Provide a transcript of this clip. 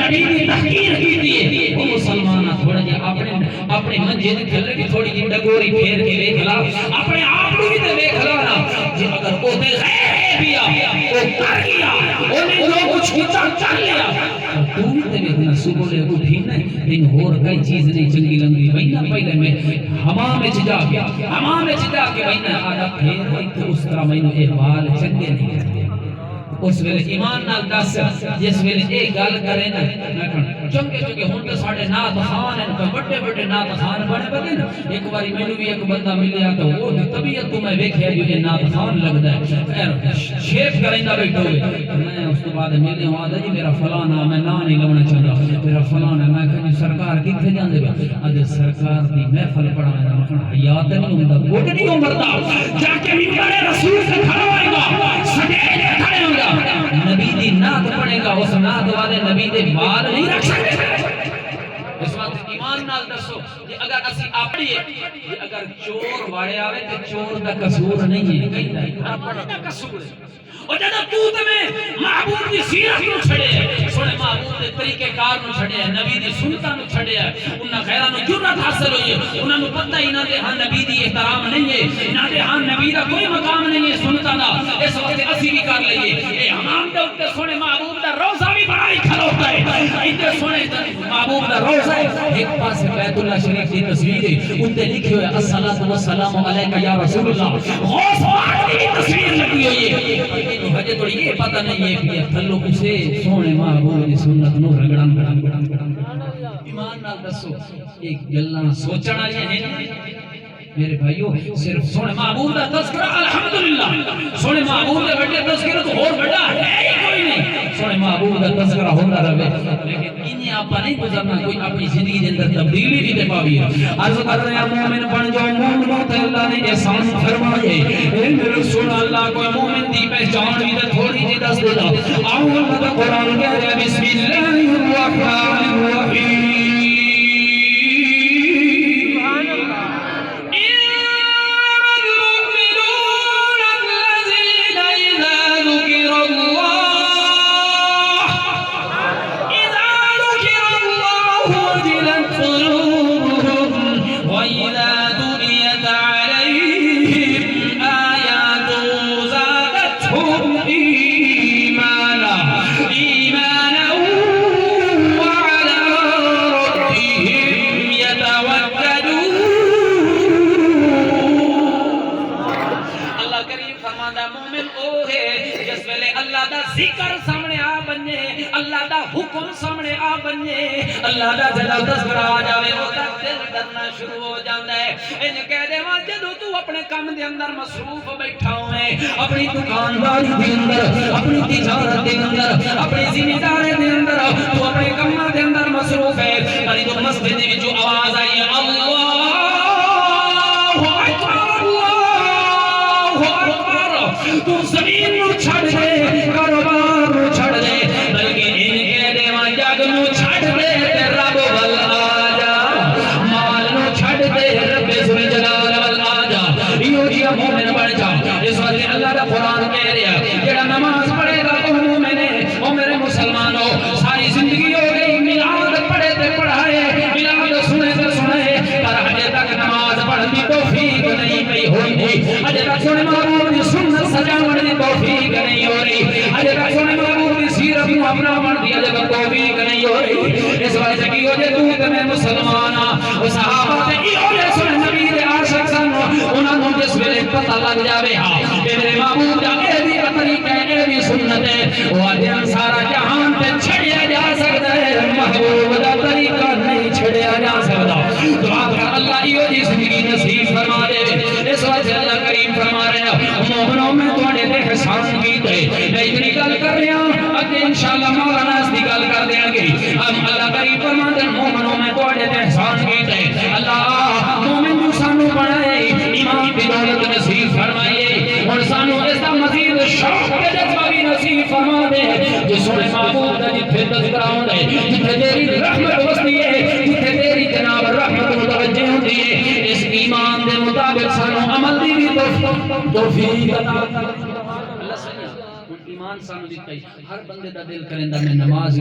نبی دی تحقیر کیتی ہے وہ مسلمان تھوڑا جہا اپنے منجے دے تھلے بھی تھوڑی جی ڈگوری پھیر کے ویکھ لا اپنے آپ کو بھی تے ویکھ لا نا جے اگر او تے غیر بھی او کر گیا اونے جو کچھ کیتا چل لیا تو بھی تے ویکھنا صبح لے اٹھی نا ان ہور کئی چیز نہیں چنگی لگدی وینا پہلے میں حمام وچ جا کے وینا آدھا پھیر ہوئی تو اس طرح مینوں اے حال چنگے نہیں لگدے اس ویلے ایمان نال دس جس ویلے اے گل کرے نا چنگے چنگے ہن تے ساڈے نات خان ہیں بڑے بڑے نات خان بنے بنے نا ایک باری مینوں بھی ایک بندہ ملیا تو وہ دی طبیعت تو میں ویکھیا جو اے نات خان لگدا ہے خیر شیف کریندا بیٹھو میں اس تو بعد ملے ہوں آدھا جی میرا فلاں نام میں نام نہیں لونا چاہتا میرا فلاں ہے میں کہ سرکار کتھے جاندے پے اج سرکار دی محفل پڑھانا مکھن حیات نہیں ہوندا گڈ نہیں عمر جا کے ممبر رسول سے کھڑا ہوئے گا سجدے تے کھڑے ہوں گا نبی دی نعت پڑھے گا اس نعت والے نبی دے بال نہیں رکھ سکتے اس وقت ایمان نال دسو کہ اگر اسی اپنی اگر چور واڑے آوے تے چور دا قصور نہیں ہے کہندا ہے اپنا دا قصور ہے اور جدا تو تمہیں محبوب دی سیرت نو چھڑے ہے سونے محبوب دے طریقے کار نو چھڑے ہے نبی دی سنتاں نو چھڑے ہے انہاں غیراں نو جرأت حاصل ہوئی ہے انہاں نو پتہ ہی نہ دے ہاں نبی دی احترام نہیں ہے نہ دے ہاں نبی دا کوئی مقام نہیں ہے سنتاں دا اس وقت اسی بھی کر لئیے اے حمام دے اوتے سونے محبوب دا روزہ بھی بڑا ہی کھلوتا ہے ایتے سونے محبوب دا روزہ ہے ایک پاس بیت اللہ شریف دی تصویر ہے اوتے لکھے ہوئے الصلاۃ والسلام علیک یا رسول اللہ غوث پاک دی تصویر لگی ہوئی ہے ہجے تو یہ پتہ نہیں ہے کہ تھلو کسے سونے محبوب دی سنت نو رگڑاں ایمان نال دسو ایک گلاں سوچن والی ہیں میرے بھائیو صرف سونے محبوب دا تذکرہ الحمدللہ سونے محبوب دے بڑے تذکرہ تو اور بڑا ہے ہی کوئی نہیں سونے محبوب دا تذکرہ ہوندا رہے لیکن انہیں آپا نہیں گزرنا کوئی اپنی زندگی دے اندر تبدیلی بھی دے پاوی ہے عرض کر رہے ہیں مومن بن جاؤ مومنوں تے اللہ نے احسان فرمائے اے میرے رسول اللہ کوئی مومن دی پہچان بھی تے تھوڑی جی دس دے دا آؤ اللہ دا قرآن کہہ رہا ہے بسم اللہ الرحمن الرحیم حکم سامنے آ بننے اللہ دا جلال تذکرہ آ جاوے وہ تا دل ڈرنا شروع ہو جاندہ ہے انہیں کہہ دے وہاں جدو تو اپنے کام دے اندر مصروف بیٹھا ہوئے اپنی دکانداری دے اندر اپنی تجارت دے اندر اپنی ذمہ داری دے اندر تو اپنے کام دے اندر مصروف ہے پر تو مسجد میں جو آواز آئی ہے اللہ اکبر تو زمین نو چھڑ دے کاروبار نو چھڑ دے بلکہ نو چھڑ دے تے رب ول آجا مال نو چھڑ دے رب ذو جلال ول آجا یہ جی مومن بن جا اس وقت اللہ دا قرآن کہہ رہا ہے جڑا نماز پڑھے گا تو مومن ہے او میرے مسلمانوں ساری زندگی ہو گئی میلاد پڑھے تے پڑھائے میلاد سنے تے سنے پر ہجے تک نماز پڑھن دی توفیق نہیں پئی ہوئی تھی ہجے تک سنے محبوب دی سنت سجاون دی توفیق نہیں ہو رہی ہجے تک سنے محبوب دی سیرت نو اپنا بن دیا جے توفیق نہیں ہو رہی اس وجہ سے کی ہو جے تو تے میں مسلمان او صحابہ تے کی ہو جے سن نبی دے عاشق سن انہاں نوں جس ویلے پتہ لگ جاوے ہاں کہ میرے محبوب دا اے بھی طریقہ اے بھی سنت ہے او اج سارا جہان تے چھڑیا جا سکدا ہے محبوب دا طریقہ نہیں چھڑیا جا سکدا دعا کر اللہ ایو جی زندگی نصیب فرما دے اس وجہ سے اللہ کریم فرما رہا ہے مومنوں میں تواڈے تے احسان کیتے میں اتنی گل کر رہا ہوں اگے انشاءاللہ مولانا اس دی گل کر دیں گے اللہ کریم فرماتے ہیں مومنوں میں تواڈے تے احسان کیتے اللہ مومن جو سانو بنائے ایمان دی دولت نصیب فرمائیے اور سانو اس دا مزید شوق تے جذبہ بھی نصیب فرما دے جس سونے محبوب دا جتھے تذکرہ ہوندا ہے جتھے تیری رحمت وستی ہے جتھے تیری جناب رحمت متوجہ ہوندی ہے اس ایمان دے مطابق سانو عمل دی بھی توفیق عطا اللہ ایمان سانو دیتا ہے ہر بندے دا دل کریندا میں نماز